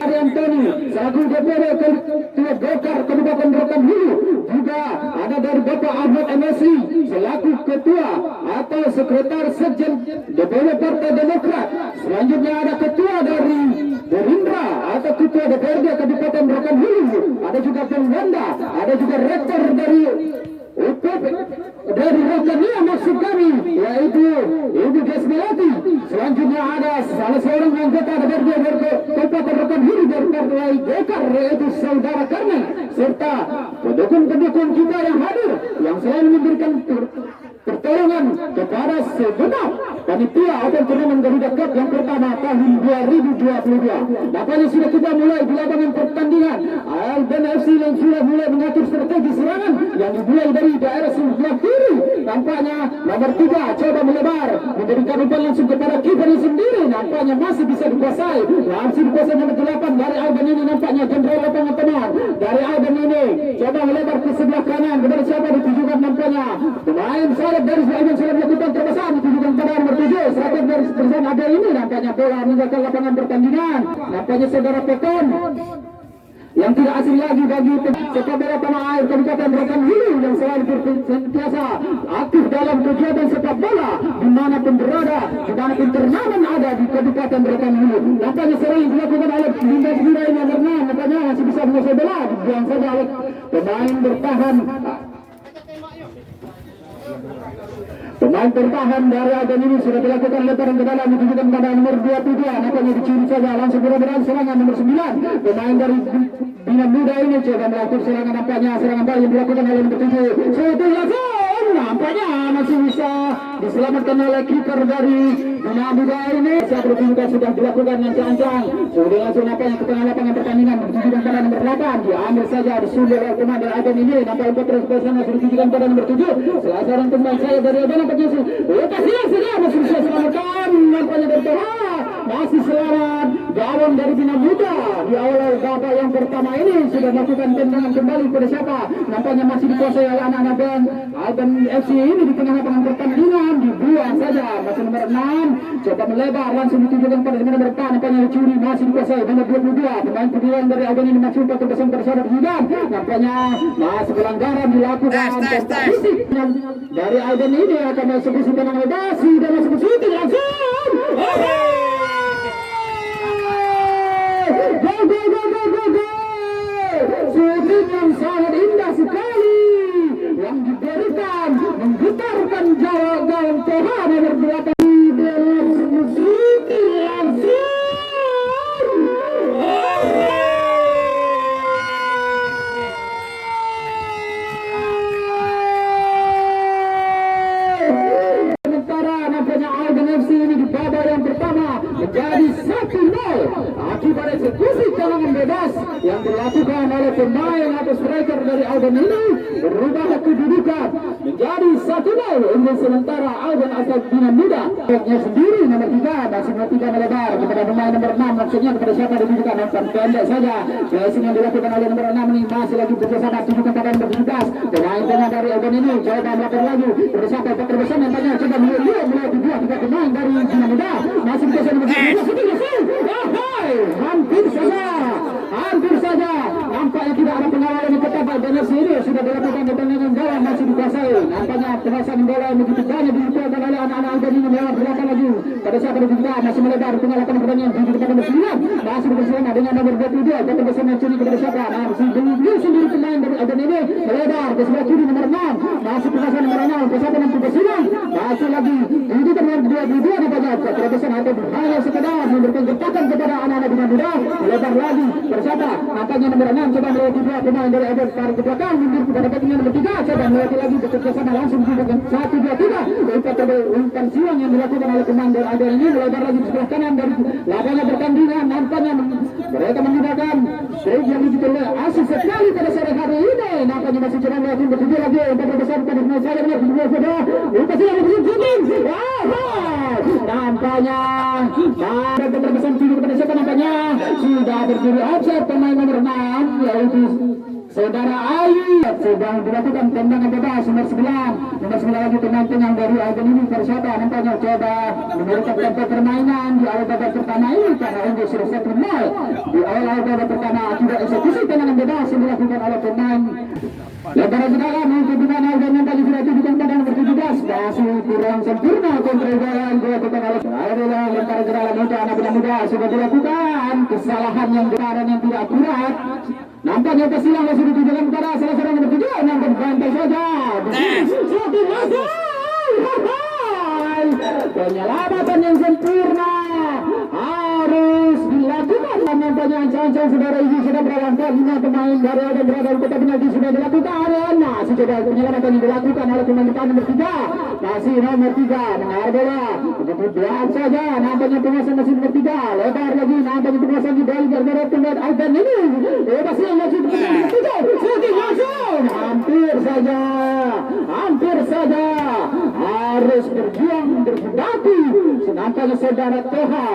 Antoni selaku DPD Ketua Golkar Kabupaten Rokan Hulu, juga ada dari Bapak Ahmad MSI selaku Ketua atau Sekretaris Sekjen DPD Partai Demokrat. Selanjutnya ada Ketua dari Gerindra atau Ketua DPRD Kabupaten Rokan Hulu, ada juga Pengwanda, ada juga Rektor dari UPP dari Rokania, maksud kami yaitu Ibu Desmelati. Selanjutnya ada salah seorang anggota DPRD Kabupaten Rokan Hulu dari Partai Golkar yaitu Saudara Karmen, serta pendukung-pendukung kita yang hadir yang selalu memberikan pertolongan kepada segenap panitia atau turnamen Garuda Cup yang pertama tahun 2022. Nampaknya sudah kita mulai di lapangan pertandingan. Alban FC yang sudah mulai mengatur strategi serangan yang dimulai dari daerah sebelah kiri. Nampaknya nomor 3 coba melebar memberikan umpan langsung kepada kipernya sendiri. Nampaknya masih bisa dikuasai. Langsung dikuasai nomor 8 dari Alban ini. Nampaknya jenderal lapangan tengah dari Alban ini coba melebar ke sebelah kanan. Kepada siapa ditujukan? Nampaknya pemain sayap dari Alban sudah melakukan terobosan ditujukan pada nomor 7 seragam dari bersama ada ini. Nampaknya bola meninggalkan lapangan pertandingan. Nampaknya saudara Pekon yang tidak asing lagi bagi sepak bola tanah air Kabupaten Rokan Hulu yang selalu senantiasa aktif dalam kegiatan sepak bola dimanapun berada, dimanapun turnamen ada di Kabupaten Rokan Hulu. Nampaknya sering dilakukan oleh Linda Segera ini nomor 6. Nampaknya masih bisa menguasai bola, dibuang saja oleh pemain bertahan. Pemain bertahan dari Alban ini sudah dilakukan lemparan ke dalam ditujukan pada nomor 22. Nampaknya dicuri saja langsung berobatan serangan nomor 9. Pemain dari Bina Muda ini coba melakukan serangan. Nampaknya serangan balik yang dilakukan oleh nomor 7. Sudah langsung nampaknya masih bisa diselamatkan oleh kiper dari Bina Muda ini. Saat juga sudah dilakukan ancang-ancang. Sudah langsung nampaknya ke tengah lapangan pertandingan ditujukan pada nomor 8. Diambil saja disundur oleh pemain dari Alban ini. Nampaknya terus ke sana sudah ditujukan pada nomor 7. Salah seorang pemain saya dari Alban masih bisa selamatkan. Nampaknya dari tengah masih selamat gawang dari Bina Muda di awal babak yang pertama ini sudah melakukan tendangan kembali pada siapa? Nampaknya masih dikuasai oleh anak-anak Alban FC ini di tengah lapangan pertandingan. Dibuang saja masih nomor 6 coba melebar langsung ditujukan pada nomor 4. Nampaknya dicuri masih dikuasai nomor 22 pemain pilihan dari Alban ini masih untuk bersama pada saudara Zidan. Nampaknya masih pelanggaran dilakukan fisik dari Alban ini akan eksekusi tenang bebasi dan eksekusi langsung. Shooting yang sangat indah sekali yang diberikan menggetarkan gawang Tuhan nomor 8 menjadi 1-0 akibat eksekusi tendangan bebas yang dilakukan oleh pemain atau striker dari Alban ini berubah kedudukan menjadi 1-0 untuk sementara Alban asal Bina Muda. Backnya sendiri nomor 3 masih melakukan melebar kepada pemain nomor 6 maksudnya kepada siapa ditujukan umpan pendek saja. Pressing yang dilakukan oleh nomor 6 ini masih lagi bersama tujukan pada nomor 17. Pemain tengah dari Alban ini coba melakukan lagi bersama bersama nampaknya coba mulai dua tiga pemain dari Bina Muda masih bersama nomor 17. Hampir saja nampaknya tidak ada pengawalan yang ketat. Banyak sini sudah dilakukan pertandingan gawang masih dikuasai. Nampaknya penguasaan bola yang begitu banyak dilakukan oleh anak-anak Alban ini lewat belakang lagi pada saat kedua masih melebar tengah lapangan pertandingan tujuh kepada nomor 9 masih bersama dengan nomor 22 dan bersama curi kepada siapa masih beliau sendiri pemain dari Alban ini melebar ke sebelah kiri nomor 6 masih penguasaan nomor 6 bersama nomor 29 masih lagi tujuh nomor 22 nampaknya terobosan atau hanya sekedar memberikan kekuatan kepada anak-anak Bina Muda melebar lagi bersama nampaknya nomor 6 coba melewati dua pemain dari Alban tarik ke belakang mundur kepada backnya nomor 3 coba melewati lagi bekerja sama langsung dengan 1-2-3 umpan siang yang dilakukan oleh pemain dari Alban ini melebar lagi di sebelah kanan dari lapangan pertandingan. Nampaknya mereka menggunakan stage yang begitu asik sekali pada sore hari ini. Nampaknya masih coba melakukan bertujuh lagi umpan terbesar pada pemain saya benar kedua sudah umpan siang yang begitu nampaknya ada terbesar tujuh kepada siapa nampaknya sudah berdiri offside pemain nomor 6 yaitu Saudara Ayu sedang dilakukan tendangan bebas nomor 9 lagi pemain dari Alden ini Persada nampaknya coba memberikan tempo permainan di awal babak pertama ini karena untuk sudah 1-0 di awal babak pertama tidak eksekusi tendangan bebas yang dilakukan oleh pemain lebaran sekarang untuk dengan Alden yang tadi sudah tujukan pada nomor 17 masih kurang sempurna kontrol yang dilakukan oleh adalah lebaran sekarang untuk anak muda sudah dilakukan kesalahan yang benaran yang tidak akurat. Nampaknya kesilang yang sudah ditujukan kepada salah seorang nomor 7 yang berbantai saja. Penyelamatan yang sempurna harus dilakukan. Nampaknya ancang-ancang saudara ini sudah berangkat 5 pemain dari ada berada di kota penalti sudah dilakukan. Masih coba penyelamatan yang dilakukan oleh pemain depan nomor 3. Masih nomor 3 mengarah bola. Begitu berat saja. Nampaknya penguasaan masih nomor 3. Lebar lagi. Nampaknya penguasaan di balik gara-gara pemain Alden ini. Masih yang masih nomor 3. Shooting langsung. Hampir saja. Harus berjuang berjibaku. Nampaknya saudara Toha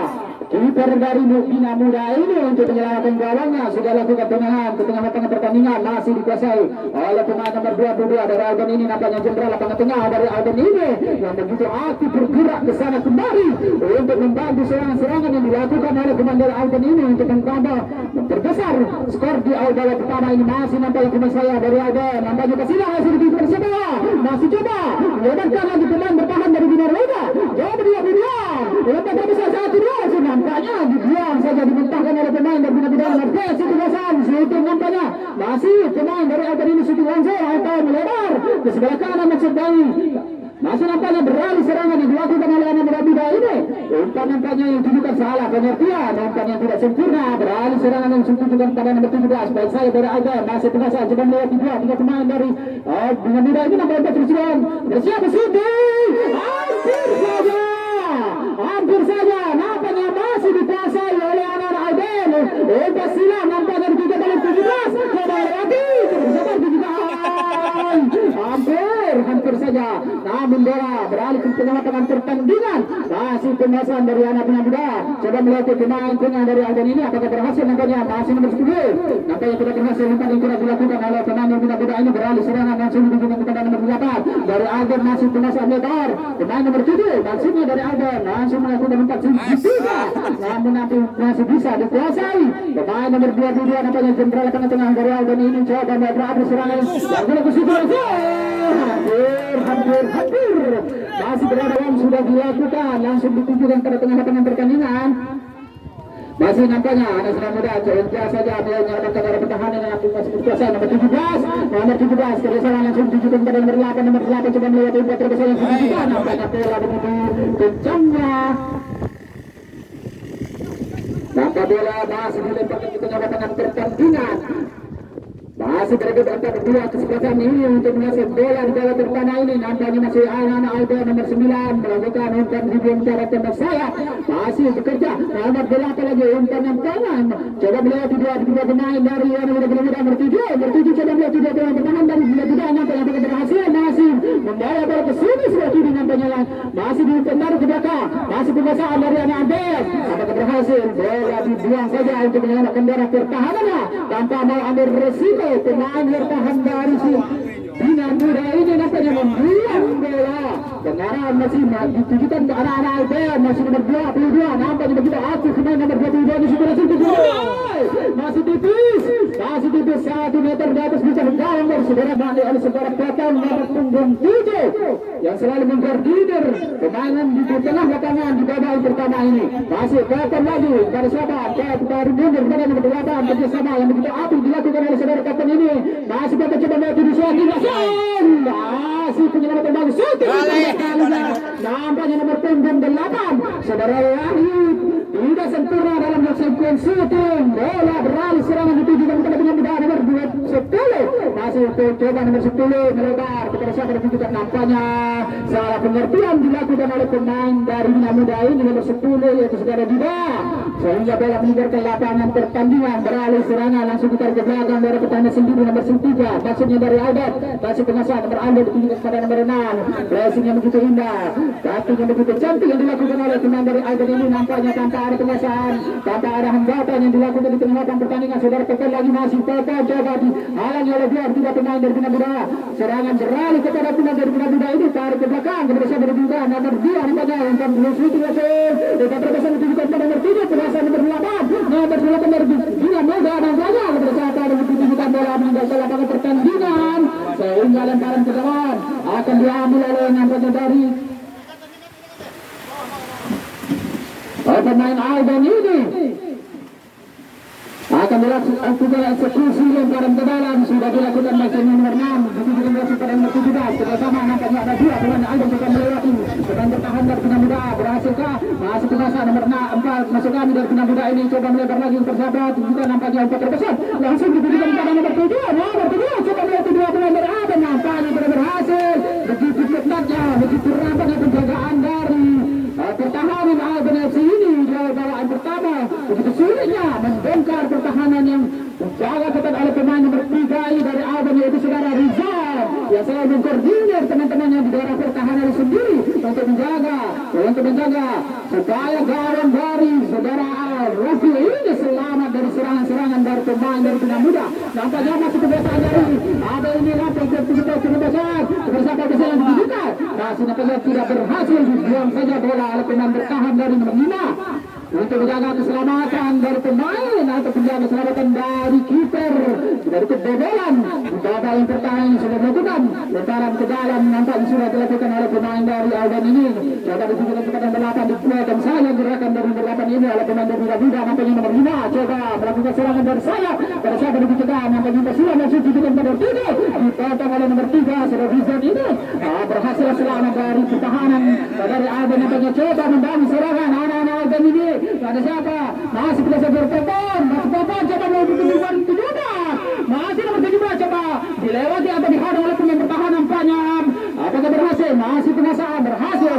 kiper dari Bina Muda ini untuk menyelamatkan gawangnya sudah lakukan tendangan ke tengah-tengah pertandingan masih dikuasai oleh pemain nomor 22 dari Alden ini. Nampaknya jenderal lapangan tengah dari Alden ini yang begitu aktif bergerak ke sana kemari untuk membantu serangan-serangan yang dilakukan oleh pemain dari Alden ini untuk memperbesar skor di awal babak pertama ini. Masih nampaknya pemain saya dari Alden nampaknya kesilang masih di sebelah masih coba melebarkan lagi pemain bertahan dari Bina Muda coba dia lepas besar 1-2 nampaknya dibuang saja dimentahkan oleh pemain dari Bina Muda nomor 3 situasan shooting nampaknya masih pemain dari Alden ini shooting langsung atau melebar ke sebelah kanan maksud dari masih nampaknya beralih serangan yang dilakukan oleh anak muda ini. Umpan nampaknya yang ditujukan salah pengertian, umpan yang tidak sempurna, beralih serangan yang ditujukan pada nomor 17. Baik saya dari Alden masih pengasah coba melewati 3 pemain dari Bina Muda ini nampaknya terus bersiap shooting. Hampir saja nampaknya masih dikuasai oleh anak-anak Alden. Umpan silang nampaknya ditujukan oleh 17. Coba lewati bersama 17. Hampir saja namun bola beralih ke tengah-tengah pertandingan masih penguasaan dari anak Bina Muda coba melewati pemain tengah dari Alden ini apakah berhasil nampaknya masih nomor 10 nampaknya tidak berhasil umpan yang tidak dilakukan oleh pemain Bina Muda ini beralih serangan langsung ditujukan kepada nomor 8 dari Alden masih penguasaan lebar pemain nomor 7 maksudnya dari Alden langsung melakukan umpan juga namun nanti masih bisa dikuasai pemain nomor 22 nampaknya jenderal tengah dari Alden ini coba beralih serangan yang dilakukan situasi hampir masih berada yang sudah dilakukan langsung ditujukan pada tengah-tengah pertandingan masih nampaknya anak sudah muda coba saja menyelamatkan dari pertahanan yang masih berkuasa nomor 17 kerjasama langsung ditujukan pada nomor 8 coba melewati umpan terbesar yang ditujukan nampaknya bola begitu kencangnya nampak bola masih dilemparkan ke tengah-tengah pertandingan masih berada antara dua kesempatan ini untuk menghasilkan bola di dalam pertama ini nampaknya masih anak-anak Alden nomor 9 melakukan umpan di antara tembak sayap masih bekerja nomor 8 lagi umpan yang kanan coba melewati dua pemain dari nomor 7 coba melewati dua pemain pertahanan dari Bina Muda nampaknya berhasil masih membawa bola ke sini seperti ini nampaknya masih ditarik ke belakang masih penguasaan dari anak Alden apakah berhasil bola dibuang saja untuk menyelamatkan bola pertahanannya tanpa mau ambil resiko pemain bertahan dari Bina Muda ini nampaknya membuang bola kenaran masih ditujukan ke anak-anak Alden masih nomor 22 nampaknya begitu aktif pemain nomor 22 ini sudah masih tipis 1 meter di atas bisa menggawang saudara mandi oleh saudara Platang nomor punggung 7 yang selalu mengkoordinir pemainan di tengah lapangan di babak pertama ini masih Platang lagi dari sahabat dari mundur pada nomor 8 kerjasama yang begitu aktif dilakukan oleh saudara Platang ini masih Platang coba melewati di suatu masih penyelamatan bagus nampaknya nomor punggung 8 saudara Wahyu tidak sempurna dalam melaksanakan shooting bola beralih serangan ditujukan kepada Bina Muda nomor 10 masih coba nomor 10 melebar kepada siapa ditujukan nampaknya salah pengertian dilakukan oleh pemain dari Bina Muda ini nomor 10 yaitu saudara Dida sehingga bola meninggalkan lapangan pertandingan beralih serangan langsung ditarik ke belakang dari pertahanan sendiri nomor 3 maksudnya dari Albert masih penguasaan nomor Albert ditujukan kepada nomor 6 blessingnya begitu indah, tackling yang begitu cantik yang dilakukan oleh pemain dari Alden ini. Nampaknya tanpa ada pengasaan, tanpa ada hambatan yang dilakukan di tengah pertandingan. Saudara Pekan lagi masih Pekan coba dihalangi oleh dua tiga pemain dari Bina Muda. Serangan beralih kepada pemain dari Bina Muda ini, tarik ke belakang kepada saudara Bina nomor 2 nampaknya umpan Lusuti Wasil. Dekat terkesan ditujukan pada nomor 3 penasar nomor 8 dari Bina Muda nampaknya kepada saudara ditujukan bola meninggalkan lapangan pertandingan sehingga lemparan ke depan akan diambil oleh nampaknya dari pemain Alden ini. Akan dilakukan eksekusi lemparan ke dalam, sudah dilakukan masih nomor 6 ditujukan pada nomor 17 bersama nampaknya ada dua pemain Alden akan melewati pemain bertahan dari Bina Muda. Berhasilkah masuk ke masa nomor 4 masuk kami dari Bina Muda ini, coba melebar lagi persahabat juga nampaknya umpan terbesar langsung ditujukan pada nomor 7 coba melihat dua pemain dari Alden nampaknya berhasil begitu ketatnya begitu rapatnya penjagaan dari pertahanan Alden FC ini di bawaan pertama. Begitu sulitnya membongkar pertahanan yang dijaga ketat oleh pemain nomor 3 ini dari Alden, yaitu saudara Rizal yang selalu mengkoordinir teman-temannya di daerah pertahanan sendiri untuk menjaga supaya gawang dari saudara Rafi ini selamat dari serangan-serangan dari pemain dari Bina Muda. Nampaknya masih kebiasaan dari ada ini lapor ke besar bersama besar yang ditujukan masih nampaknya tidak berhasil, dibuang saja bola oleh pemain bertahan dari nomor 5 untuk menjaga keselamatan dari pemain atau menjaga keselamatan dari kiper dari kebobolan. Babak yang pertama sudah dilakukan lemparan ke dalam nampaknya sudah dilakukan oleh pemain dari Alden ini. Coba ditujukan kepada nomor 8 dikeluarkan sayap gerakan dari nomor 8 ini oleh pemain dari Bina nampaknya nomor 5 coba melakukan serangan dari sayap pada saat ditujukan nampaknya sudah langsung ditujukan pada nomor 3 dipotong oleh nomor 3 sudah Rizal ini berhasil selamat dari pertahanan dari Alden. Nampaknya coba membangun serangan anak-anak Alden ini. Ada siapa? Masih tidak sabar Popon. Masih Popon coba mau bertujuan tujuan. Masih nomor 17 coba dilewati atau dihadang oleh pemain pertahanan nampaknya. Apakah berhasil? Masih pengasaan berhasil.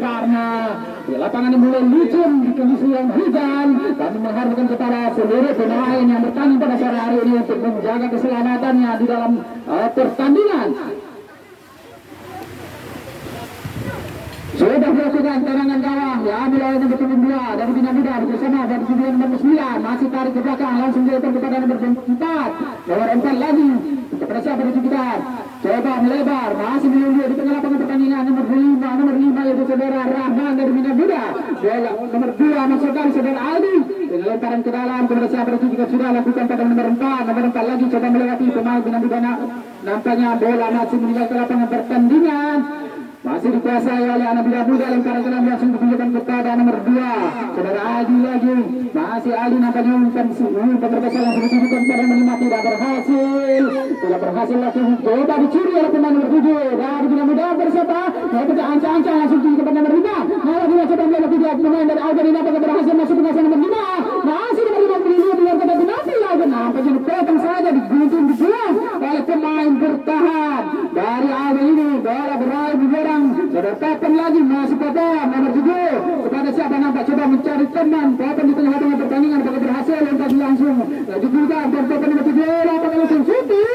Karena di lapangan ini mulai licin di kondisi yang hujan. Kami mengharapkan kepada seluruh pemain yang bertanding pada sore hari ini untuk menjaga keselamatannya di dalam pertandingan. Sudah dilakukan terangan gawang diambil oleh nomor 2 dari Bina Muda bersama dari nomor 9 masih tarik ke belakang langsung dilepas kepada nomor 4 lagi kepada siapa ditujukan coba melebar masih menunggu di tengah lapangan pertandingan nomor 5 yaitu saudara Rahman dari Bina Muda. Nomor 2 masuk dari saudara Aldi dengan lemparan ke dalam kepada siapa ditujukan sudah lakukan pada nomor 4 lagi coba melewati pemain Bina Muda. Nampaknya bola masih meninggalkan lapangan pertandingan. Masih dikuasai oleh anak Bina Muda, lemparan ke dalam langsung ditujukan kepada nomor 2 saudara Aldi lagi. Masih Aldi nampaknya umpan terbesar langsung ditujukan kepada nomor 5 tidak berhasil lagi. Coba dicuri oleh pemain nomor 7 dari Bina Muda bersama mereka ancang-ancang langsung ditujukan kepada nomor 5. Malah dia coba melihat tidak pemain dari Aldi ini apakah berhasil masuk ke nomor 5. Masih nomor 5 berdiri luar kota Binati Aldi nampaknya dipotong saja digunting dibuang oleh pemain bertahan dari Aldi ini. Bola beralih di saudara Papan lagi masih Papan nomor 7 kepada siapa nampak coba mencari teman Papan di tengah-tengah pertandingan apakah berhasil lempar langsung juga dan Papan nomor 7 apakah langsung shooting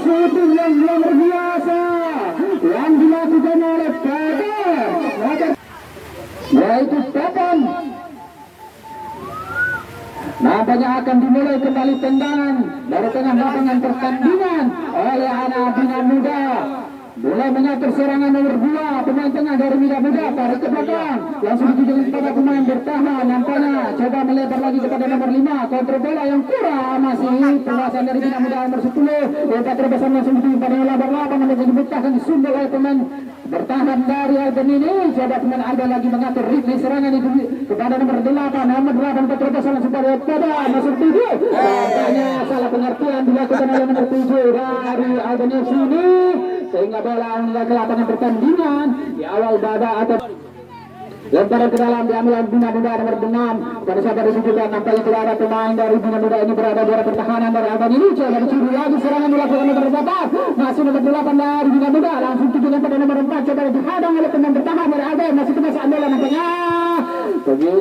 shooting yang luar biasa yang dilakukan oleh Papan yaitu Papan. Nampaknya akan dimulai kembali tendangan dari tengah lapangan pertandingan oleh anak Bina Muda. Mulai mengatur serangan nomor 2 pemain tengah dari Bina Muda tarik ke belakang langsung ditujukan kepada pemain bertahan. Nampaknya coba melebar lagi kepada nomor 5 kontrol bola yang kurang masih penguasaan dari Bina Muda nomor 10 lempar terbesar langsung ditujukan pada lapangan yang dibutahkan disumbul oleh pemain bertahan dari Alden ini. Coba pemain Alden lagi mengatur ritme serangan itu kepada nomor 8 terbesar langsung pada masuk 7. Nampaknya salah pengertian dilakukan oleh nomor 7 dari Alden FC ini sehingga bola ke lapangan pertandingan di awal babak atau lemparan ke dalam diambil Bina Muda nomor 6 pada saat ditujukan. Nampaknya tidak ada pemain dari Bina Muda ini berada di area pertahanan dari Alden ini. Coba dicuri lagi serangan dilakukan nomor 8 masih nomor 8 dari Bina Muda langsung tujukan pada nomor 4 coba dihadang oleh pemain bertahan dari Alden masih kena bola nampaknya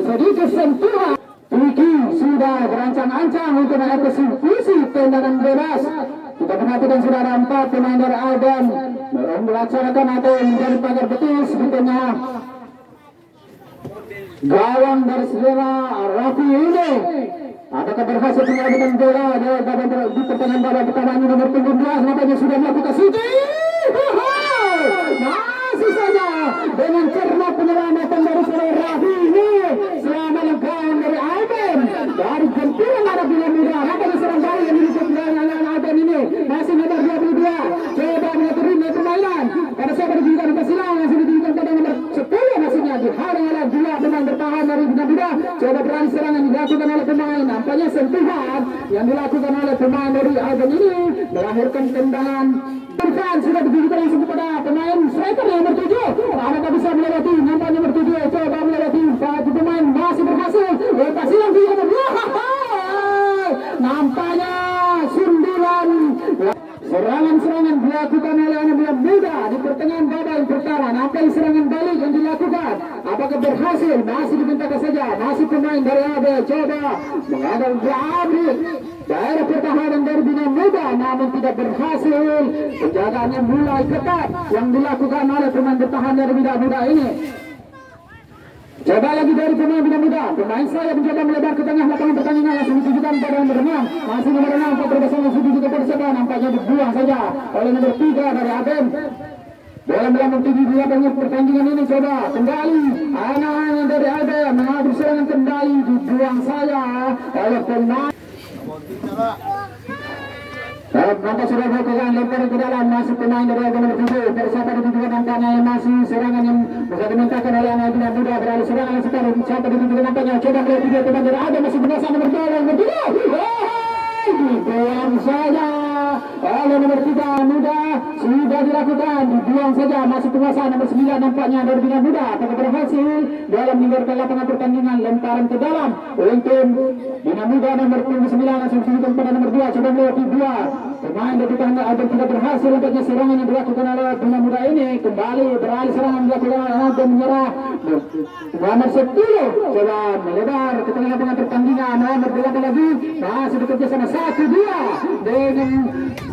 sedikit sentuhan Iki sudah berancang-ancang untuk mengeksekusi tendangan bebas. Kita perhatikan saudara, 4 pemain dari Alban melaksanakan atau menjadi pagar betis di tengah. Gawang dari saudara Rafi ini apakah berhasil menyelamatkan bola di pertandingan babak pertama ini nomor 17 nampaknya sudah melakukan shooting. Masih saja dengan cermat penyelamatan dari saudara Rafi ini selama gawang dari Alban dari jempuran Arab Bina Muda. Nampaknya serang balik yang dilakukan oleh Alban ini masih nomor 22 coba mengatur permainan pada siapa diberikan kesilangan yang sudah diberikan pada nomor 10 maksudnya dihalang oleh dua pemain bertahan dari Bina Muda. Coba berani serangan dilakukan oleh pemain, nampaknya sentuhan yang dilakukan oleh pemain dari Alban ini melahirkan tendangan. Bukan sudah diberikan langsung kepada pemain striker yang nomor 7. Apakah bisa melewati? Nampaknya nomor 7 coba melewati satu pemain masih berhasil. Lepas silang di nomor 2. Nampaknya sundulan. Serangan-serangan dilakukan oleh anak Bina Muda di pertengahan babak pertama. Nampaknya serangan balik yang dilakukan. Apakah berhasil? Masih dibentangkan saja. Masih pemain dari AB coba menghadap Abri. Daerah pertahanan dari Bina Muda namun tidak berhasil. Penjagaannya mulai ketat yang dilakukan oleh pemain bertahan dari Bina Muda ini. Coba lagi dari pemain Bina Muda. Pemain saya mencoba melebar ke tengah lapangan pertandingan langsung ditujukan pada nomor 6. Masih nomor 6 Patro Basong langsung ditujukan pada siapa? Nampaknya dibuang saja oleh nomor 3 dari Aden. Bola melambung tinggi di lapangan pertandingan ini coba kembali anak-anak dari Aden mengatur serangan kembali dibuang saja oleh pemain. Nampak sudah melakukan lemparan ke dalam masih pemain dari Alban nomor 7. Siapa ditujukan nampaknya yang masih serangan yang bisa dimintakan oleh anak Bina Muda beralih serangan yang sekarang. Siapa ditujukan nampaknya coba melihat tiga pemain dari Alban masih berusaha nomor 2 nomor 3. Dibuang saja oleh nomor 3 Muda sudah dilakukan dibuang saja masih penguasaan nomor 9 nampaknya dari Bina Muda. Apakah berhasil dalam meninggalkan lapangan pertandingan lemparan ke dalam untuk Bina Muda nomor 9 langsung ditujukan pada nomor 2 coba melewati 2 pemain dari pertahanan Alban tidak berhasil. Nampaknya serangan yang dilakukan oleh Bina Muda ini kembali beralih serangan dilakukan oleh Alban menyerah nomor 10 coba melebar ke tengah lapangan pertandingan nomor 8 lagi masih bekerja sama 1-2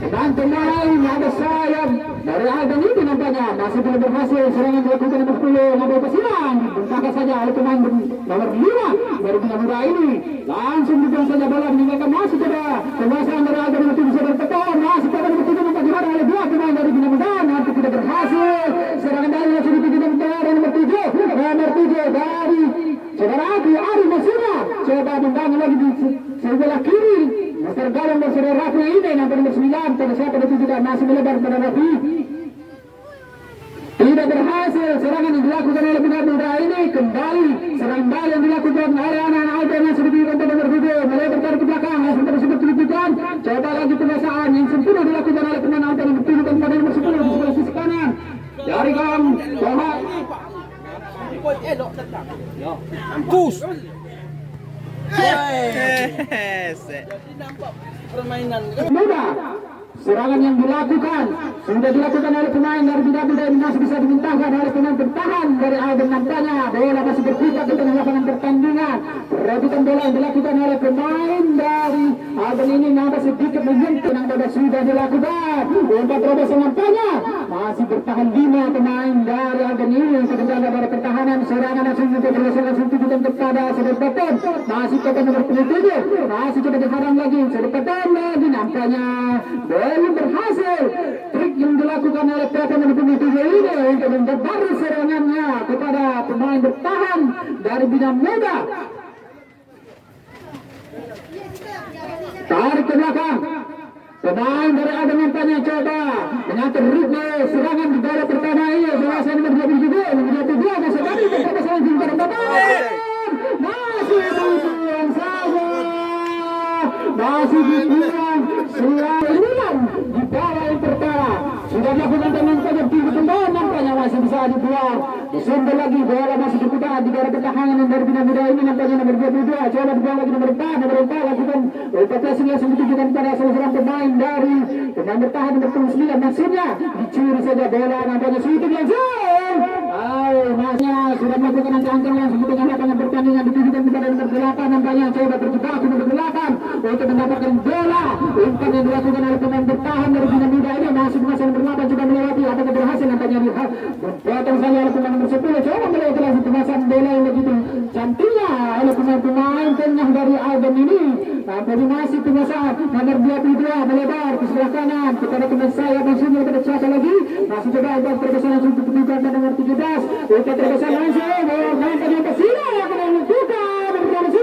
dengan pemain ada sayap dari Alban ini nampaknya masih belum berhasil. Serangan dilakukan nomor 10 nomor Pasilan dibentangkan saja oleh pemain nomor 5 dari Bina Muda ini langsung dibuang saja bola meninggalkan masih pada penguasaan dari Alban itu bisa bertekor masih pada nomor 7 nampak diharap oleh 2 pemain dari Bina Muda nanti tidak berhasil. Serangan dari langsung ditujukan kepada nomor 7 dari saudara Ari Masina coba membangun lagi di sebelah kiri Master Galon dan saudara Rafi ini nomor 9 pada siapa ditujukan masih melebar pada Rafi tidak berhasil. Serangan yang dilakukan oleh Bina Muda ini kembali serangan balik yang dilakukan oleh anak-anak Alban yang sudah diberikan pada nomor 7 melebar ke belakang langsung tersebut ditujukan coba lagi penguasaan yang sempurna dilakukan oleh pemain Alban yang ditujukan pada nomor 10 di sebelah sisi kanan dari gawang Toha Mampus. Muda. Serangan yang dilakukan sudah dilakukan oleh pemain dari Bina Muda ini masih bisa dimintahkan oleh pemain bertahan dari Alban nampaknya bola masih berputar di tengah lapangan pertandingan. Perebutan bola yang dilakukan oleh pemain dari Alban ini nampak sedikit menyentuh yang sudah dilakukan. Umpan terobos nampaknya masih bertahan 5 pemain dari Alban ini yang terjaga dari pertahanan. Serangan langsung langsung tujukan kepada Sedekatan masih kepada nomor 27 masih coba diharang lagi Sedekatan lagi nampaknya belum berhasil. Trik yang dilakukan oleh pemain nomor 27 ini untuk memperbarui serangannya kepada pemain bertahan dari Bina Muda. Tarik ke belakang pemain dari Alban nampaknya coba mengatur ritme serangan di babak pertama ini. Berhasil nomor 22 masih tadi bersama sama jumpa masih dibuang saja masih dibuang serangan di bawah yang pertama sudah dilakukan dengan tajam tinggi kembali nampaknya masih bisa dibuang disundul lagi bola masih berputar di daerah pertahanan dari Bina Muda ini nampaknya nomor 22 coba dibuang lagi nomor 4 lakukan passing langsung ditujukan pada salah seorang pemain dari pemain bertahan nomor 9 maksudnya dicuri saja bola nampaknya shooting langsung masnya sudah melakukan angka-angka langsung dengan lapangan pertandingan ditujukan kepada nomor 8 nampaknya coba terjebak nomor 8 untuk mendapatkan bola. Umpan yang dilakukan oleh pemain bertahan dari Bina Muda ini masuk masa nomor 8 juga melewati apakah berhasil nampaknya dipotong saja oleh pemain nomor 10 coba melewati langsung kemasan bola yang begitu cantiknya oleh pemain tengah dari Alban ini. Nampaknya masih kemasan nomor 22 melebar ke sebelah kanan kepada pemain saya maksudnya kepada siapa lagi masih coba Alban terbesar langsung kedudukan pada nomor 17 umpan terbesar langsung nampaknya ke sini yang akan menentukan nomor 3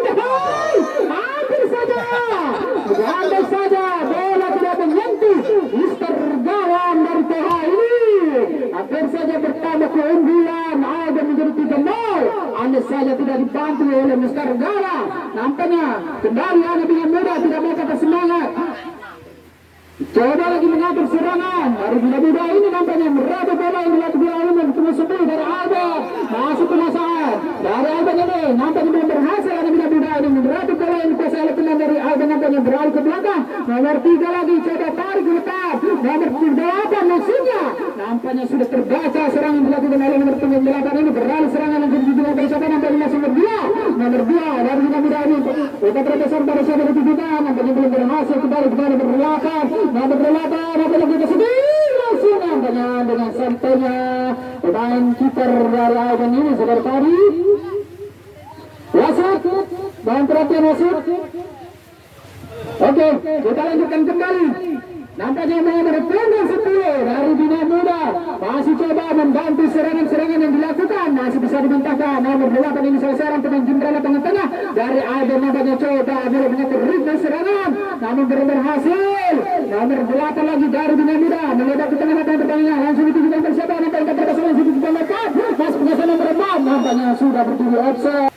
hampir saja bola tidak menyentuh Mister gawang dari TH ini. Hampir saja bertambah keunggulan Alban menjadi 3-0. Anda saja tidak dibantu oleh Mister gawang. Nampaknya kembali anak Bina Muda tidak mau kata semangat. Coba lagi mengatur serangan dari Bina Muda ini nampaknya meraba bola yang dilakukan oleh nomor 10 dari Alban masuk ke masalah dari Alban ini nampaknya belum berhasil anak Bina Muda ini meraba bola yang dikuasai oleh pemain dari Alban nampaknya beralih ke belakang nomor 3 lagi coba tarik ke depan nomor 8 maksudnya nampaknya sudah terbaca serangan dilakukan oleh nomor 8 ini beralih serangan yang dilakukan dari siapa nampaknya masih nomor 2 dari Bina Muda ini kita terbesar pada siapa ditujukan nampaknya belum berhasil kembali kepada nomor 8 nampaknya kita sedih langsung nampaknya dengan santainya pemain kiper dari Alban ini saudara tadi wasit dan perhatian wasit. Oke, kita lanjutkan kembali. Nampaknya nomor 10 dari Bina Muda masih coba membantu serangan-serangan yang dilakukan masih bisa dibentangkan nomor 8 ini seorang pemain jendela tengah-tengah dari Alban nampaknya coba mulai mengatur ritme serangan namun belum berhasil. Nomor 8 lagi dari Bina Muda melebar ke tengah lapangan pertandingan langsung ditujukan ke siapa nampaknya terpaksa langsung ditujukan masuk ke nomor 4 nampaknya sudah berdiri offside.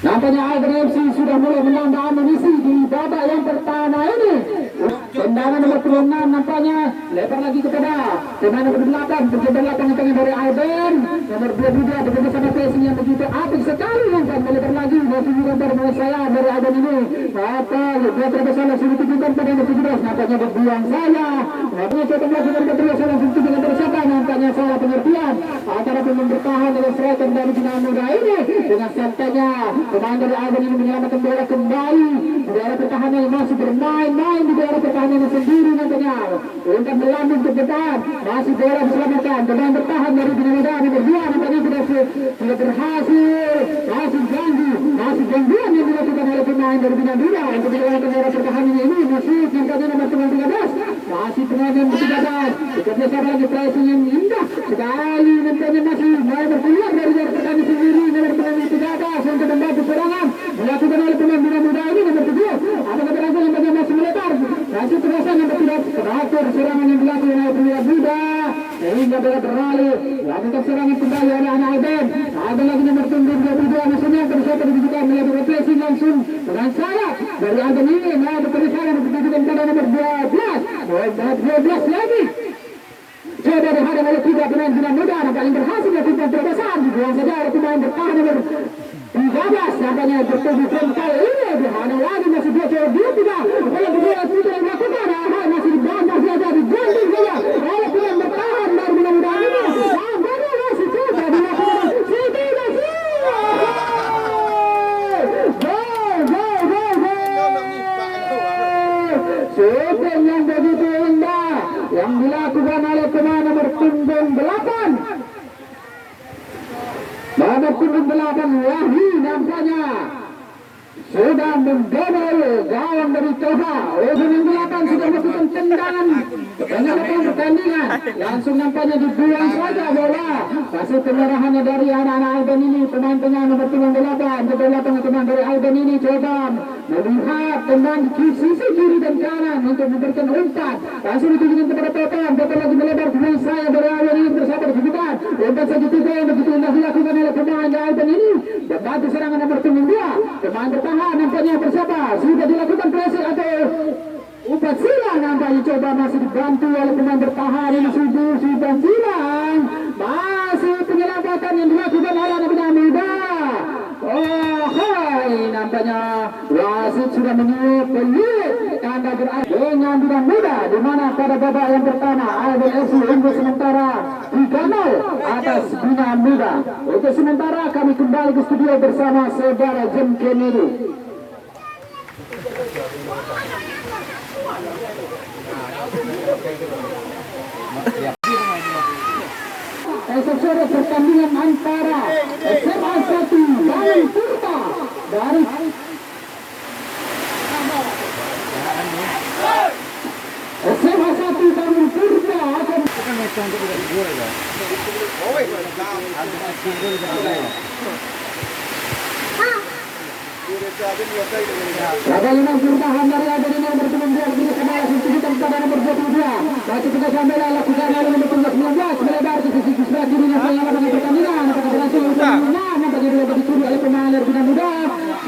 Nampaknya Alban FC sudah mulai menambah amunisi di babak yang pertama ini. Tendangan nomor 26 nampaknya lebar lagi kepada pemain nomor 8 berjalan lapangan tengah dari Alban. Nomor 22 bekerja sama pressing yang begitu apik sekali nampaknya melebar lagi masih juga dari saya dari Alban ini. Apa dia terbesar langsung ditujukan pada nomor 17 nampaknya dibuang saya. Nampaknya coba melakukan keterlasan langsung ditujukan pada siapa nampaknya salah pengertian antara pemain bertahan dengan striker dari Bina Muda ini dengan santainya. Pemain dari Alban ini menyelamatkan bola kembali di daerah pertahanan yang masih bermain-main di daerah pertahanan sendiri nampaknya untuk melambung ke depan masih bola diselamatkan pemain bertahan dari Bina Muda nomor 2 nampaknya sudah berhasil masih gangguan yang dilakukan oleh pemain dari Bina Muda untuk menyelamatkan daerah pertahanan ini masih nampaknya nomor 13 masih pemain yang 13 bekerja sama lagi pressing yang indah sekali nampaknya masih mau berkeluar dari daerah pertahanan sendiri nomor 13 untuk membantu serangan dilakukan oleh pemain Bina Muda ini nomor 7 apakah berhasil nampaknya masih melebar masih terasa nomor 3 terakhir serangan yang dilakukan oleh Bina Muda sehingga bola beralih lakukan serangan kembali oleh anak Alban. Alban lagi nomor 22 maksudnya berusaha ditujukan melakukan represi langsung dengan sayap dari Alban ini mau bekerja untuk ditujukan pada nomor 12 lagi coba dihadang oleh 3 pemain Bina Muda nampaknya berhasil melakukan terobosan dibuang saja oleh pemain bertahan nomor 13 nampaknya bertujuh kali ini dihadang lagi masih dia coba dia tidak oleh bola sudah dilakukan masih dibantah saja diganti saja oleh pemain bertahan dari Bina Muda ini nampaknya masih coba dilakukan tidak shooting yang begitu indah yang dilakukan oleh pemain nomor punggung 8 Wahyu nampaknya sudah menggobel gawang dari Toha. Punggung 8 sudah melakukan tendangan dengan pertandingan langsung nampaknya dibuang saja bola hasil kemarahannya dari anak-anak Alban ini pemain tengah nomor punggung 8 pemain dari Alban ini coba melihat tendang di sisi kiri dan kanan untuk memberikan umpan langsung ditujukan kepada Topan lagi melebar dengan saya dari Alban ini bersama ditujukan umpan segitiga yang begitu indah dilakukan oleh pemain dari Alban ini membantu serangan nomor punggung 2 pemain bertahan nampaknya bersama sudah dilakukan pressing atau umpan silang nampaknya coba masih dibantu oleh pemain bertahan ini sudah silang masih penyelamatan yang dilakukan oleh anak Bina Muda. kembali nampaknya wasit sudah meniup peluit tanda berakhir dengan bidang muda di mana pada babak yang pertama Albert FC unggul sementara 3-0 atas Bina Muda. Untuk sementara kami kembali ke studio bersama saudara Jem Kennedy. Sore pertandingan antara SMA 1 Bangun Purta dari SMA 1 Bangun Purta akan Bagaimana perubahan dari Albert ini bertemu dengan Bina Kembali Suntikan pada nomor 22. Masih kita sampai lakukan oleh nomor 19 melebar ke sisi sebelah kirinya selama dengan pertandingan. Apakah berhasil untuk menang? Nampaknya juga dicuri oleh pemain dari Bina Muda.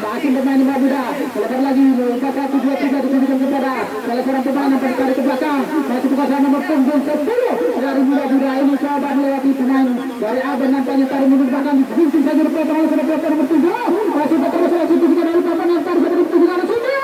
Masih pemain Bina Muda. Melebar lagi 4-1-2-3 ditunjukkan kepada salah seorang pemain yang tarik ke belakang. Masih buka sama nomor 10 dari Bina Muda ini coba melewati pemain dari Albert nampaknya tarik mundur belakang. Disunting saja dipotong oleh nomor 7. Masih terus lagi juga dari papan yang tarik seperti itu juga ada sini.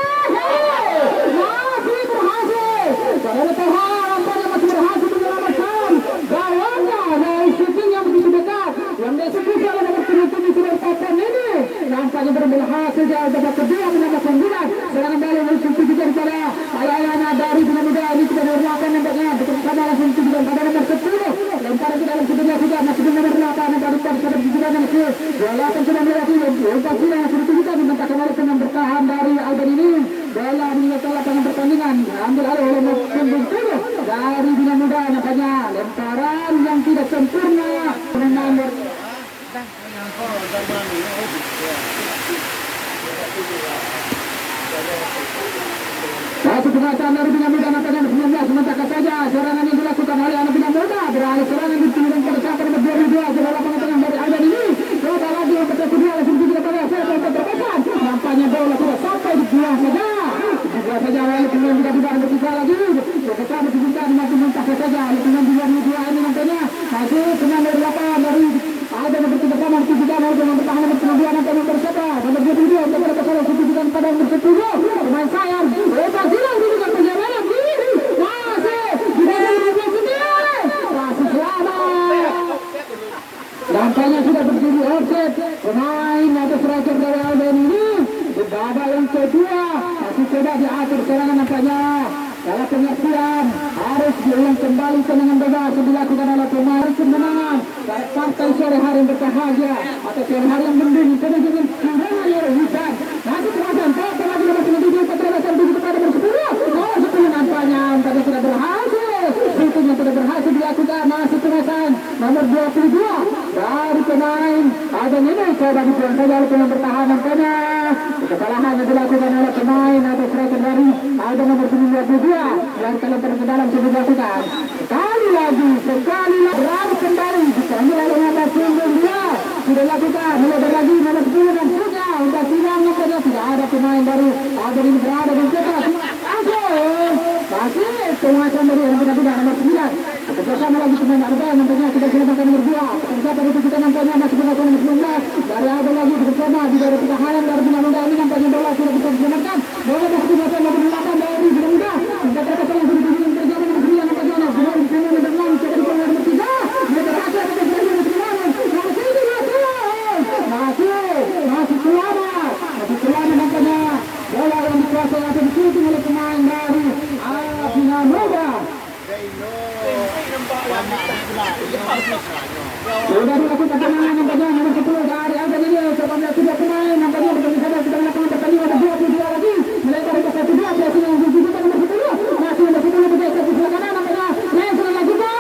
Masih berhasil. Kalau Tuhan nampaknya masih berhasil menyelamatkan gawangnya dari shooting yang begitu dekat. Yang dieksekusi oleh nomor 7 di seluruh papan ini. Nampaknya berhasil jauh babak kedua menambah 9. Serangan balik dari shooting juga kepada ayah-ayahnya dari Bina Muda ini sudah berlapan nampaknya. Bersama langsung juga pada nomor 10. Lemparan ke dalam sebelah juga masih di nomor 8. Nampaknya pada juga masih 8 sudah melewati. Lemparan yang sudah ditunjukkan dimintakan oleh pemain bertahan dari Albert ini. Bola meninggalkan lapangan pertandingan. Ambil alih oleh nomor 10 dari Bina Muda nampaknya. Lemparan yang tidak sempurna. Nomor masuk pengacara dari Bina Muda nampaknya 19 sementara saja serangan yang dilakukan oleh anak Bina Muda beralih serangan ditunjukkan pada siapa nomor 22 sebelah lapangan tengah dari Albert ini. Coba lagi yang kedua langsung juga pada saya terpesan. Nampaknya bola sudah sampai di buang saja. Dibuang saja oleh pemain Bina Muda berpisah lagi. Bersama ditunjukkan masih mentah saja oleh pemain Bina Muda ini nampaknya masih pemain dari lapangan dari ada nomor 3 sama juga mau dengan bertahan nomor 2 nampaknya bersama nomor 22 untuk berpasangan ditunjukkan pada nomor 10 pemain sayang lepas silang ditunjukkan perjalanan ini masih masih selamat. Nampaknya sudah berdiri offset pemain atau striker dari Albert ini di babak yang kedua masih coba diatur serangan nampaknya. Dalam pengertian harus diulang kembali serangan bebas yang dilakukan oleh pemain kemenangan partai sore hari yang berbahagia atau sore hari yang mendung penuh dengan kurangan air hujan. Masih terasa total lagi nomor 7 keterlasan di kepada nomor 10. Nomor 10 nampaknya sudah berhasil. Itu yang sudah berhasil dilakukan masih terasa nomor 22 dari pemain ada ini coba dibuang saja oleh pemain bertahan nampaknya. Kesalahan yang dilakukan oleh pemain atau striker dari ada nomor 22 yang kalian ke dalam sudah dilakukan. Sekali lagi berani kembali diambil oleh nomor 22 sudah dilakukan melebar lagi nomor 10 dan sudah untuk silang nampaknya tidak ada pemain baru ada ini berada di sebelah masih penguasaan dari nomor 9 bersama lagi pemain Arbel nampaknya sudah selamatkan nomor 2 siapa itu kita nampaknya masih penguasaan nomor 19 dari Arbel lagi bersama di daerah pertahanan dari Bina Muda ini nampaknya bola sudah bisa diselamatkan bola masih penguasaan nomor 8 dari Bina Muda kita terkata yang sudah dibilang terjadi nomor 9 nampaknya bola di sana nomor 6 coba dibuang nomor 3 dia berhasil pada nomor 9 masih selamat nampaknya bola yang dikuasai atau disuruh oleh pemain dari Bina Muda. Sudah dilakukan tendangan nampaknya nomor 10 dari Albert ini coba melihat sudah pemain nampaknya bersama sudah melakukan pertandingan ada 22 lagi melebar ke 1-2 biasanya yang ditunjukkan nomor 10 masih nomor 10 bergeser ke sebelah kanan nampaknya yang sudah dilakukan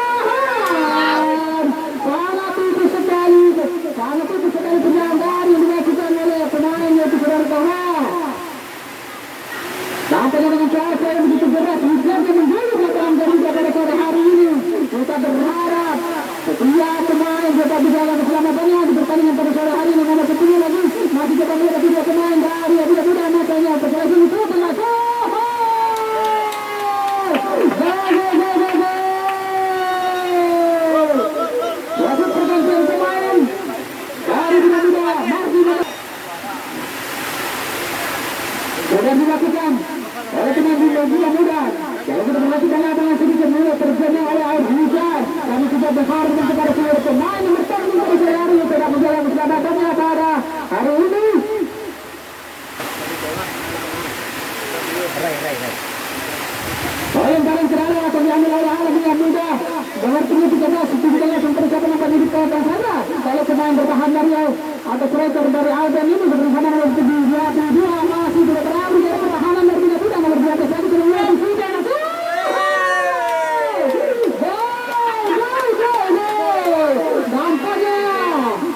sangat tipis sekali penyanggari yang dilakukan oleh pemain yaitu saudara Toha. Nampaknya dengan cuaca yang begitu deras hujan yang mengguyur lapangan Garuda pada sore hari ini kita berharap setiap pemain dapat dijaga keselamatannya di pertandingan pada sore hari ini nomor 10 lagi masih kita melihat dua pemain dari Bina Muda nampaknya pertandingan itu termasuk wasit pergantian pemain dari Bina Muda masih Oleh paling selalu akan diambil oleh Alam yang muda. Nomor 13 itu juga yang persiapan akan diberikan saja. Kalau pemain bertahan dari atau striker dari Alben ini bersama nomor 72 masih tidak berlalu dari pertahanan dari muda nomor 12 lagi keluar sudah nanti.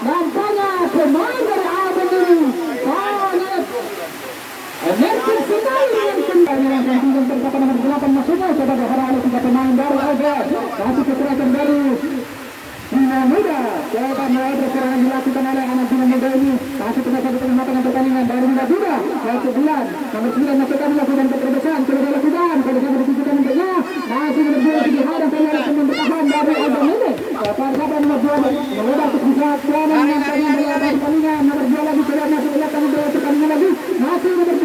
Nampaknya pemain dari Alben ini energi sekali yang kembali yang kemudian terdapat nomor 8 maksudnya coba berharap oleh 3 pemain dari Alben kasih kekerasan dari Bina Muda coba mulai berserangan dilakukan oleh anak Bina Muda ini kasih pendapat penempatan pertandingan dari Bina Muda yang ke-9 nomor 9 masukkan dilakukan keterbesaran sudah dilakukan pada saat ditujukan untuknya masih nomor 2 dihadap oleh pemain bertahan dari Alben ini pada nomor 2 melebar ke pusat dan yang pertandingan nomor 2 lagi sudah masuk belakang untuk pertandingan lagi masih nomor 30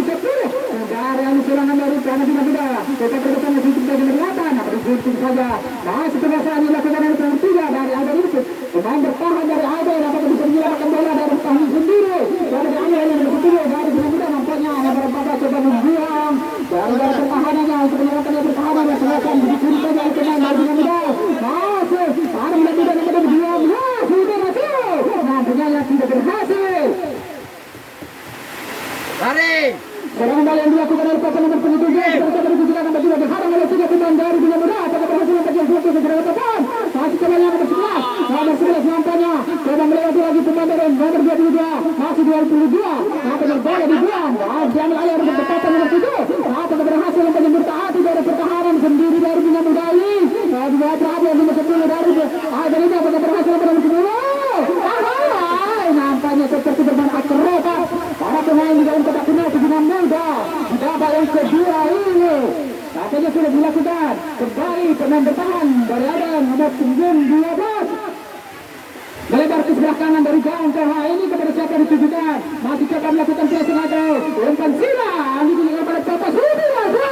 dari anu serangan dari Bina Muda tetap berdepan masih tidak dilakukan berhenti saja masih penguasaan dilakukan oleh nomor 3 dari Alben ini pemain bertahan dari Alben apakah bisa menyelamatkan bola dari bertahan sendiri dari Alben yang nomor 10 dari Bina Muda nampaknya nomor 14 coba membuang dari pertahanannya untuk menyelamatkan pertahanan yang selesai dicuri saja oleh pemain dari Bina Muda masih ada Bina Muda nomor 2 sudah masuk nampaknya yang tidak berhasil. Lari. Serangan bola yang dilakukan oleh pemain nomor 7 tercapai di serangan baju diharang oleh 3 pemain dari Bina Muda apakah berhasil memperoleh 2 serangan tepat masih kembali nomor 11 nampaknya coba melewati lagi pemain dari nomor 22 masih 22 nampaknya bola dibuang diambil oleh nomor bertepatan nomor 7 apakah berhasil memperoleh bertahan dari pertahanan sendiri dari Bina Muda ini dua terakhir nomor 10 dari Alben ini apakah berhasil nomor 10 nampaknya seperti bermain akrobat para pemain di dalam kotak penalti Bina Muda di babak yang kedua ini katanya sudah dilakukan kembali pemain bertahan dari Alben nomor 12 melebar ke sebelah kanan dari gawang KH ini kepada siapa ditujukan masih coba melakukan pressing atau umpan sila ini juga pada Papa sudah go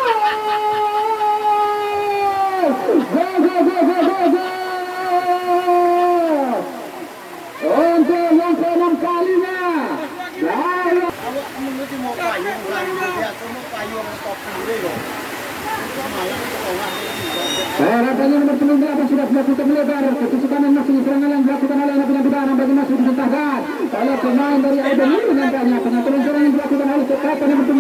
untuk yang ke-6 kalinya ya Awak mengerti mau payung bulan dia semua payung stop dulu loh. Rasanya nomor 18 sudah melakukan melebar ketusukan dan masih serangan yang dilakukan oleh Bina Muda nampaknya masih ditentangkan oleh pemain dari Alben ini nampaknya pengaturan serangan yang dilakukan oleh Pepon nomor 7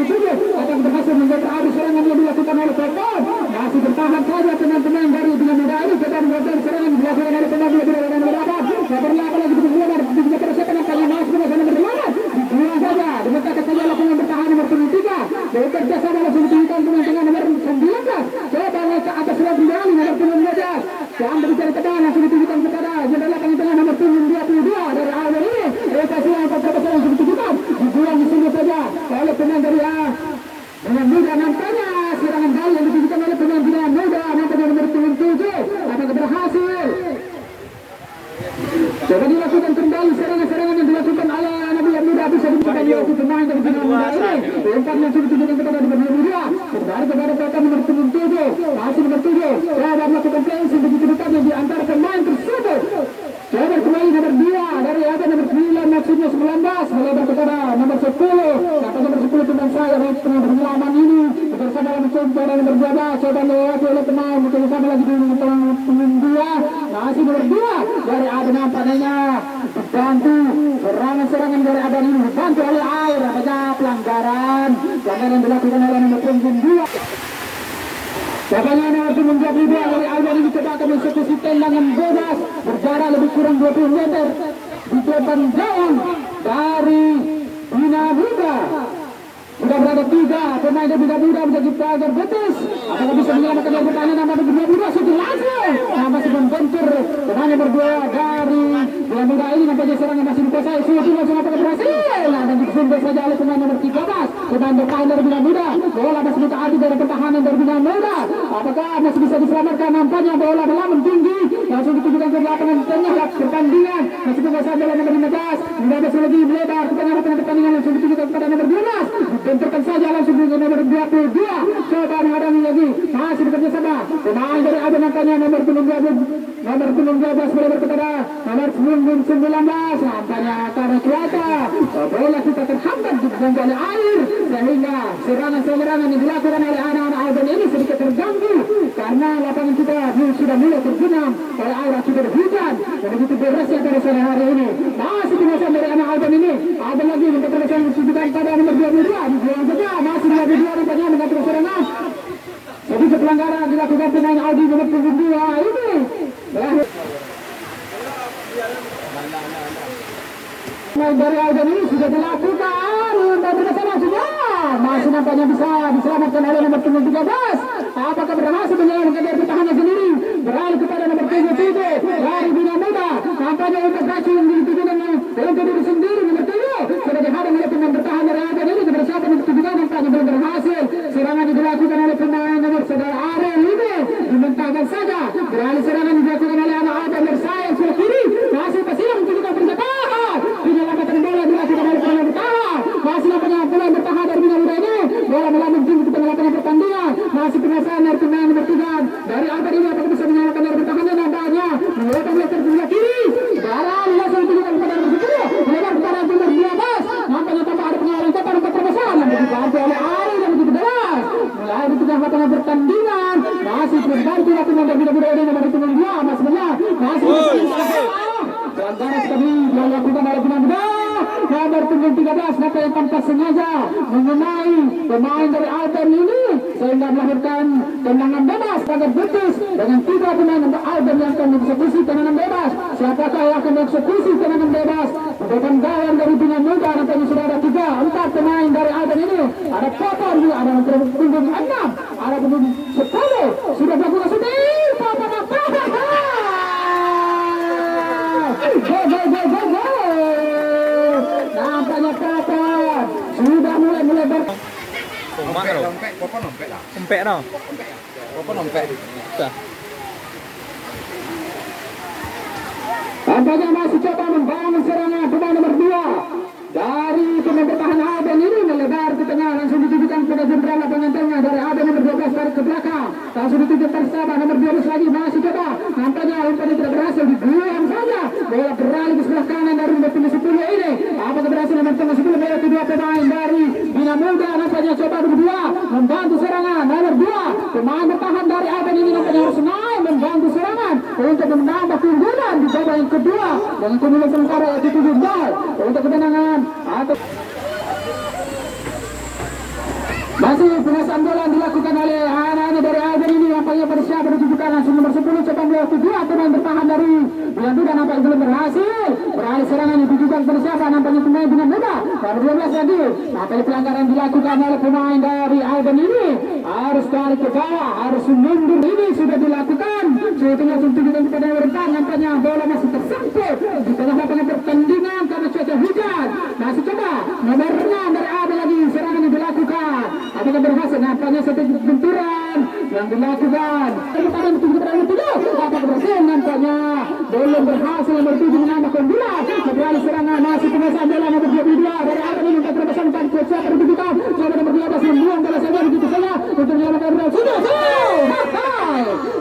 akan berhasil membuat habis serangan yang dilakukan oleh Pepon masih bertahan saja pemain-pemain dari Bina Muda ini sedang membuat serangan yang dilakukan oleh pemain Bina Muda nomor 8 nomor 8 lagi berlebar di persiapan nampaknya masih dengan nomor 8 dibuang saja dimintakan saja lakukan bertahan nomor 3 bekerja sama langsung ditujukan pemain nomor 19 coba naik ke atas lagi nomor 19 yang berbicara tekan langsung ditujukan kepada jendela lapangan tengah nomor 22 dari Alben ini rotasi yang terbesar langsung ditujukan dibuang di sini saja oleh pemain dari Bina Muda nampaknya serangan balik yang ditujukan oleh pemain Bina Muda nampaknya nomor 7 apakah berhasil coba dilakukan kembali serangan-serangan yang dilakukan oleh anak Bina Muda bisa dilakukan oleh pemain dari Bina Muda ini umpan yang sudah ditujukan kepada Bina Muda kembali kepada Pepon nomor 7 masih nomor 7 coba melakukan pressing begitu dekatnya di antara pemain tersebut coba kembali nomor 2 dari Alben nomor 9 maksudnya 19 melebar kepada nomor 10 kata nomor 10 teman saya pemain berlaman ini bersama mencoba nomor 12 coba lewati oleh pemain bersama lagi dengan pemain 2 masih nomor 2 dari Alben nampaknya dibantu serangan-serangan dari Alben ini dibantu oleh air apakah pelanggaran yang dilakukan oleh nomor 2 Capaian nomor 22 dari Alben ini coba akan mengeksekusi tendangan bebas berjarak lebih kurang 20 meter di depan gawang dari Bina Muda. Sudah berada 3 pemain dari Bina Muda menjadi pagar betis. Apakah bisa menyelamatkan dari pertandingan nama Bina Muda sudah langsung. Masih membentur pemain nomor 2 dari Bina Muda ini nampaknya serangan masih dikuasai. Sudah langsung apakah berhasil? Dan disundur saja oleh pemain nomor 13 pemain bertahan dari Bina Muda. Bola masih ditaati dari pertahanan dari Bina Muda. Apakah masih bisa diselamatkan? Nampaknya bola melambung tinggi langsung ditujukan ke lapangan tengah pertandingan. Masih penguasaan bola nomor 15. Masih lagi melebar ke tengah pertandingan langsung ditujukan kepada nomor 12. Benturkan saja langsung dengan nomor 22. Coba menghadapi lagi masih bekerja sama. Pemain dari Alba nampaknya nomor 12 berlari kepada nomor 19. Nampaknya karena cuaca bola kita terhambat di oleh air sehingga serangan-serangan yang dilakukan oleh anak-anak Alba ini sedikit terganggu karena lapangan kita sudah mulai tergenang oleh air akibat hujan dan begitu derasnya pada sore hari ini. Masih penguasaan dari anak Alba ini. Ada lagi yang terkesan ditujukan pada nomor 22 dibuang saja. Masih 22 rupanya mengatur serangan. Sedikit pelanggaran dilakukan pemain Aldi nomor 22 ini. Pemain dari Alba ini sudah dilakukan dan bersama sudah masih nampaknya bisa diselamatkan oleh nomor 13. Apakah berhasil menyelamatkan dari pertahanan sendiri? Beralih kepada nomor 37 dari Bina Muda. Nampaknya untuk racun ditujukan untuk diri sendiri nomor 7 sudah dihadang oleh pemain bertahan dari Alba ini. Kebersiapan untuk tujuan nampaknya belum berhasil. Serangan dilakukan oleh pemain nomor saudara Ariel ini dimentahkan saja. Beralih serangan dilakukan oleh anak Alba bersayap sebelah kiri. Masih pasilang tujuan bertahan. Penyelamatan bola dilakukan oleh pemain bertahan. Masih nampaknya pemain bertahan dari Bina Muda ini. Bola melambung tinggi ke tengah lapangan pertandingan. Masih penguasaan dari pemain nomor 3 dari Alba ini. Apakah bisa menyelamatkan dari pertahanan nampaknya? 18 meter sebelah kiri. Barang langsung tujuan kepada nomor 10. Lebar kepada nomor 12. Nampaknya tanpa ada pengawalan kota nomor terbesar. Namun dibantu oleh Ari dan begitu deras. Mulai di tengah lapangan pertandingan. Masih terbantu lakukan dari Bina Muda ini nomor 2. Mas benar. Masih pelanggaran sekali dilakukan oleh Bina Muda. Nomor 13 maka yang tanpa sengaja mengenai pemain dari Alban ini sehingga melahirkan tendangan bebas agar putus dengan 3 pemain untuk Alban yang akan mengeksekusi tendangan bebas. Siapakah yang akan mengeksekusi tendangan bebas? Depan gawang dari Bina Muda nampaknya sudah ada 4 pemain dari Alban ini. Ada Popon juga, ada punggung 6, ada punggung 10 sudah melakukan shooting. Popon apa? Go. Nampaknya Popon sudah mulai melebar. Ompek dah. Nampaknya masih coba membangun serangan pemain nomor 2 dari pemain bertahan Alban ini melebar ke tengah langsung ditujukan pada jendela lapangan tengah dari Alban nomor 12 tarik ke belakang langsung dituju Persaba nomor 12 lagi masih coba nampaknya umpannya tidak berhasil dibuang saja bola beralih ke sebelah kanan dari nomor 10 ini apakah berhasil nomor 10 bola kedua pemain dari Bina Muda nampaknya coba berdua membantu serangan nomor 2 pemain bertahan dari Alban ini nampaknya harus naik membantu serangan untuk menambah keunggulan di babak yang kedua dengan keunggulan sementara yaitu 7 gol untuk kemenangan atau masih penguasaan bola dilakukan oleh anak-anak dari Alban ini nampaknya Persaba ditujukan langsung nomor 10 coba melewati 2 pemain bertahan dari Bina Muda nampaknya belum berhasil beralih serangan ditujukan Persaba nampaknya pemain Bina Muda nomor 12 lagi nampaknya pelanggaran dilakukan oleh pemain dari Alban ini harus tarik ke bawah harus mundur ini sudah dilakukan sudah langsung tujukan kepada bertahan nampaknya bola masih tersangkut di tengah lapangan pertandingan karena cuaca hujan masih coba nomor 6 dari Alban lagi serangan yang dilakukan apakah berhasil nampaknya satu benturan yang dilakukan pertahanan tujuh kepada nomor 7 apakah berhasil nampaknya belum berhasil nomor 7 menambah keunggulan beralih serangan masih penguasaan bola nomor 22 dari Alban ini untuk terbesar 4 coba ditujukan coba nomor 12 membuang bola saja begitu saja untuk menyelamatkan bola sudah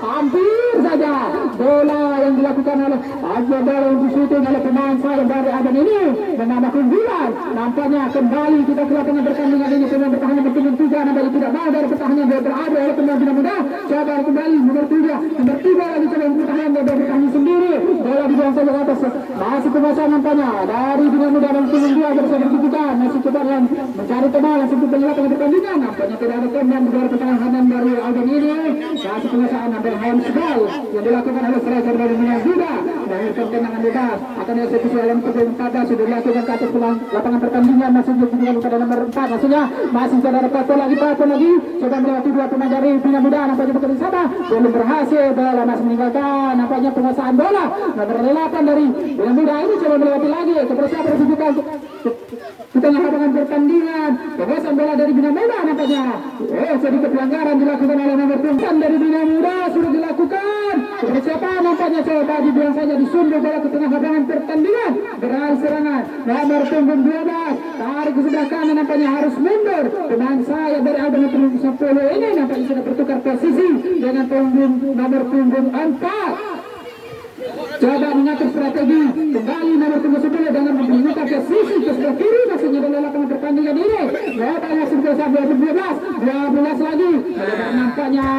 hampir saja bola yang dilakukan oleh bola yang disusun oleh pemain sayap dari Alban ini menambah keunggulan nampaknya kembali kita ke lapangan pertandingan ini pemain bertahan nomor 3 nampaknya tidak mau dari pertahanan yang berada oleh pemain Bina Muda coba kembali nomor 3 lagi coba pertahanan yang bertahan sendiri bola dibuang saja ke atas masih penguasaan nampaknya dari Bina Muda dan tim 2 bersama ditujukan masih coba yang mencari teman langsung ke lapangan pertandingan nampaknya tidak ada teman dari pertahanan dari Alban ini masih penguasaan nampaknya handsball yang dilakukan oleh striker dari Bina Muda melahirkan tendangan bebas akan eksekusi oleh pemain 14 sudah dilakukan ke atas lapangan pertandingan masih ditujukan pada nomor 4 maksudnya masih saudara Pato lagi coba melewati 2 pemain dari Bina Muda nampaknya bekerja sama belum berhasil bola masih meninggalkan nampaknya penguasaan bola nomor 8 dari Bina Muda ini coba melewati lagi kebersiapan ditujukan di tengah lapangan pertandingan penguasaan bola dari Bina Muda nampaknya sedikit pelanggaran dilakukan oleh nomor 9 dari Bina Muda sudah dilakukan kebersiapan nampaknya coba dibuang saja disundul bola ke tengah lapangan pertandingan beralih serangan nomor 12 tarik ke sebelah kanan nampaknya harus mundur pemain saya dari Alban 10 ini nampaknya sudah bertukar ke sisi dengan punggung nomor punggung 4. Coba mengatur strategi kembali nomor punggung 10 dengan membuka ke sisi ke sebelah kiri maksudnya dalam lapangan pertandingan ini. Bola masih bersama 12 lagi. Melebar nampaknya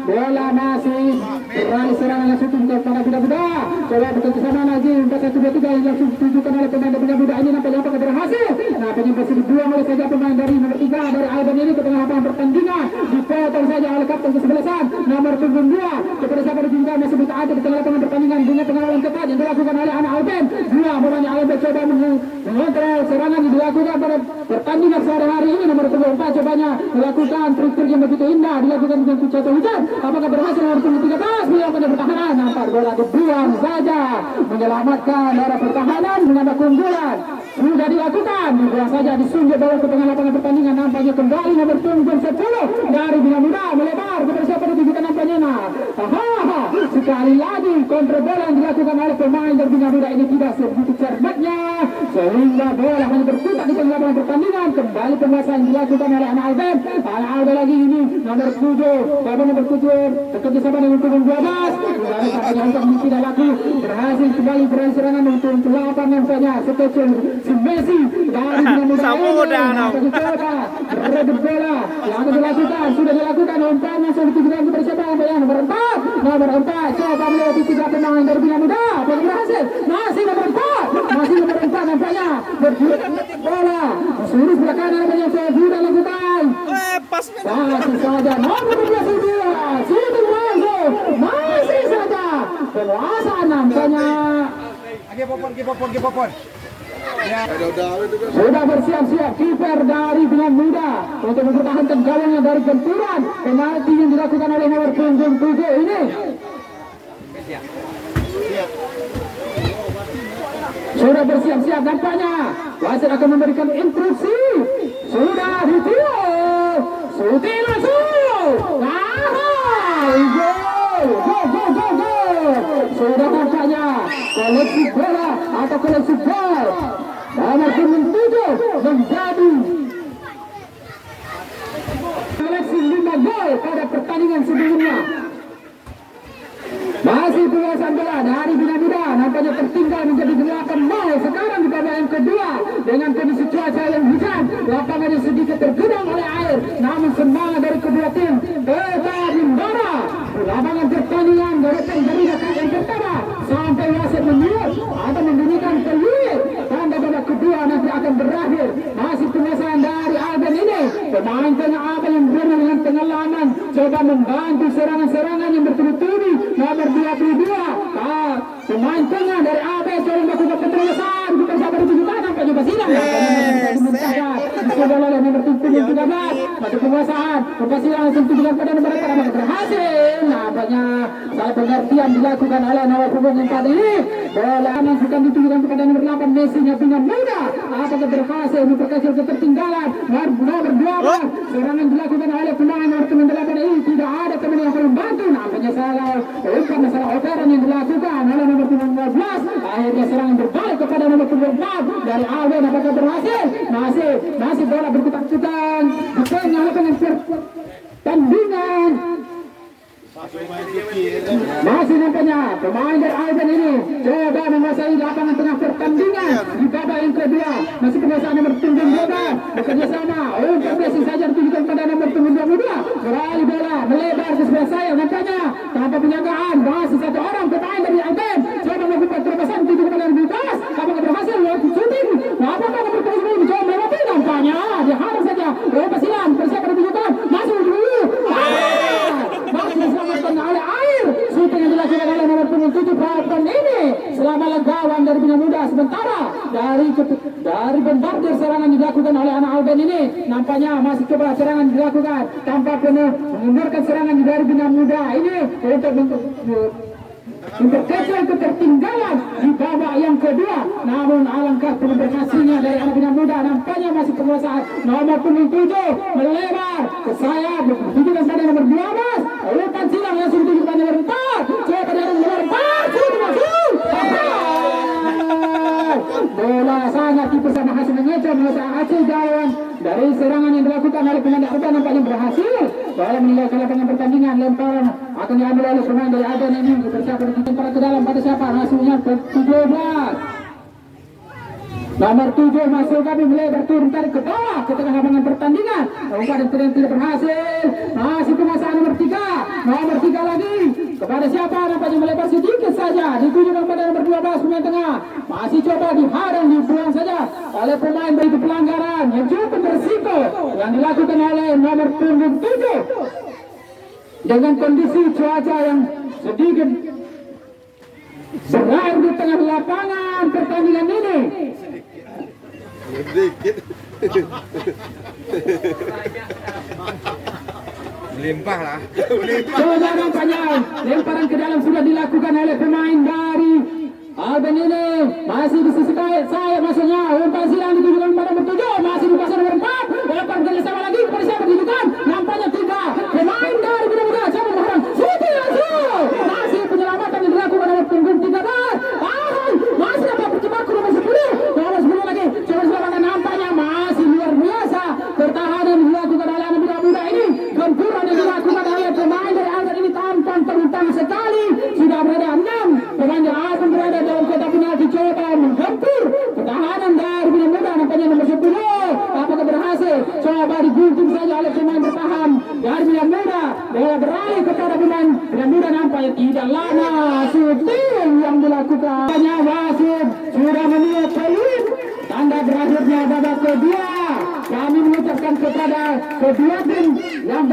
bola masih beralih serangan langsung kepada Buda-Buda. Coba bekerja sama lagi 4-1-2-3 yang langsung ditujukan oleh pemain Buda-Buda ini nampaknya apakah berhasil. Nah penyebab dibuang oleh saja pemain dari nomor 3 dari Alban ini ke tengah lapangan pertandingan. Dipotong saja oleh kapten kesebelasan nomor punggung 2 kepada siapa juga masih berada di tengah lapangan pertandingan dengan pengawalan ketat yang dilakukan oleh anak Alban. Dua pemain Alban coba mengontrol serangan yang dilakukan pada pertandingan sore hari ini. Nomor punggung 4 cobanya melakukan trik-trik yang begitu indah dilakukan dengan jatuh hujan. Apakah berhasil nomor punggung 13 beliau pada pertahanan nampak bola dibuang saja menyelamatkan dari pertahanan menambah keunggulan. Sudah dilakukan dibuang saja disunjuk bola ke tengah lapangan pertandingan. Nampaknya kembali nomor punggung 10 dari Bina Muda melebar kepada siapa ditujukan nampaknya. Sekali lagi kontrol bola yang dilakukan oleh pemain dari Bina Muda ini tidak sebegitu cermatnya sehingga bola hanya berputar di tengah lapangan pertandingan. Kembali penguasaan dilakukan oleh anak Alban. Anak Alban lagi ini nomor 7 nomor 7 bekerja sama dengan punggung 12. Dari sampainya untuk tidak laku berhasil kembali berhasil serangan untuk 8 nampaknya sekecil si Messi dari Bina Muda ini coba merebut bola yang dilakukan sudah dilakukan umpannya sudah ditujukan kepada siapa yang nomor 4 coba melewati 3 pemain dari Bina Muda belum berhasil masih nomor 4 nampaknya berjuang bola suruh sebelah kanan yang sudah lakukan masih saja nomor 12 sudah masih saja penguasaan nampaknya Popon. Ya. Sudah bersiap-siap kiper dari Bina Muda untuk mempertahankan gawangnya dari benturan penalti yang dilakukan oleh nomor punggung 7 ini. Sudah bersiap-siap nampaknya. Wasit akan memberikan instruksi. Sudah ditiup. Sudah langsung. Sudah nampaknya koleksi bola atau koleksi gol nomor punggung 7 menjadi koleksi 5 gol pada pertandingan sebelumnya. Masih penguasaan bola dari Bina Muda nampaknya tertinggal menjadi 8-0 sekarang di babak yang kedua dengan kondisi cuaca yang hujan, lapangannya sedikit tergenang oleh air, namun semangat dari kedua tim tetap membara. Lapangan pertandingan gerakan dari rekan yang pertama sampai wasit meniup atau membunyikan peluit tanda babak kedua nanti akan berakhir. Masih penguasaan dari Alban ini pemain tengah Alban yang berenang dengan pengalaman coba membantu serangan-serangan yang bertubi-tubi. Nomor 22 pemain tengah dari Alban coba melakukan keterusan bukan sabar ditujukan nampaknya Basilang dicoba oleh nomor 13 masih penguasaan Basilang langsung tujukan pada nomor 4 berhasil. Nampaknya salah pengertian dilakukan oleh nomor punggung 4 ini. Bola masukkan ditujukan kepada nomor 8 Messi nya Bina Muda. Apakah berhasil memperkecil ketertinggalan nomor 12. Serangan dilakukan oleh pemain nomor 8 ini tidak ada teman yang membantu. Nampaknya salah bukan masalah operan yang dilakukan oleh nomor punggung 12. Akhirnya serangan berbalik kepada nomor punggung 4 dari Alban. Apakah berhasil? Masih bola berputar-putar di tengah lapangan pertandingan. Masih nampaknya pemain dari Alban ini coba menguasai lapangan tengah pertandingan di babak yang kedua. Masih penguasaan nomor punggung 12 bekerja sama untuk Messi saja ditujukan pada nomor punggung 22. Beralih bola melebar ke sebelah saya nampaknya tanpa penjagaan. Masih satu orang pemain dari Alban coba melakukan terobosan tujuh kepada nomor 12. Apakah berhasil waktu shooting? Apakah nomor punggung 10 mencoba melewati nampaknya dihadap saja Basilang persiapan ditujukan masuk dulu. Masih diselamatkan oleh air. Shooting yang dilakukan oleh nomor punggung 7 Falcon ini selama gawang dari Bina Muda. Sementara dari bombardir serangan dilakukan oleh anak Alban ini nampaknya masih coba serangan dilakukan tanpa penuh mengundurkan serangan dari Bina Muda ini untuk memperkecil ketertinggalan di babak yang kedua. Namun alangkah berhasilnya dari anak Bina Muda nampaknya masih penguasaan nomor punggung 7 melebar ke sayap ditujukan pada nomor 12 umpan silang yang sudah ditujukan nomor 4 coba dari nomor 4 sudah masuk bola sangat tipis sama hasil mengejar masa Aceh Jawan dari serangan yang dilakukan oleh pemain Alban nampaknya berhasil Bola meninggalkan lapangan pertandingan, lemparan akan diambil oleh pemain dari Aden ini bersiap para ke dalam pada siapa? Hasilnya 17. Nomor 7 masuk kami melebar turun tarik ke bawah ke tengah lapangan pertandingan. Umpan yang tidak berhasil. Masih penguasaan nomor 3. Nomor 3 lagi. Kepada siapa? Nampaknya melebar sedikit saja. Dituju kepada nomor 12 pemain tengah. Masih coba dihadang, dibuang saja oleh pemain dari pelanggaran yang cukup berisiko yang dilakukan oleh nomor punggung 7. Dengan kondisi cuaca yang sedikit berair di tengah lapangan pertandingan ini. Sedikit. Melimpah lah. Coba nampaknya lemparan ke dalam sudah dilakukan oleh pemain dari Alben ini. Masih di sisi saya maksudnya. Umpan silang ditujukan pada nomor 7. Masih di pasar nomor 4. Lempar kerjasama lagi kepada siapa ditujukan. Nampaknya 3 pemain dari Muda-Muda. Siapa mengharang? Suti Azul. Masih penyelamatan yang dilakukan oleh punggung 13. Masih dapat berjibaku nomor 10. Nomor 10 lagi. Coba selamatkan, nampaknya masih luar biasa pertahanan dilakukan oleh anak Muda-Muda ini. Gempuran yang dilakukan oleh pemain dari Alben ini tanpa terutang sekali. Sudah berada 6 pemain dari Alben berada dalam kotak penalti. Coba menggempur pertahanan dari Muda-Muda. Nampaknya nomor 10. Apakah berhasil? Coba digunting saja oleh pemain bertahan dari Muda-Muda. Bola beralih kepada pemain Muda-Muda. Nampaknya tidak lama syuting yang dilakukan. Hanya wasit sudah meniup peluit tanda berakhirnya babak kedua. Kami mengucapkan kepada kedua tim yang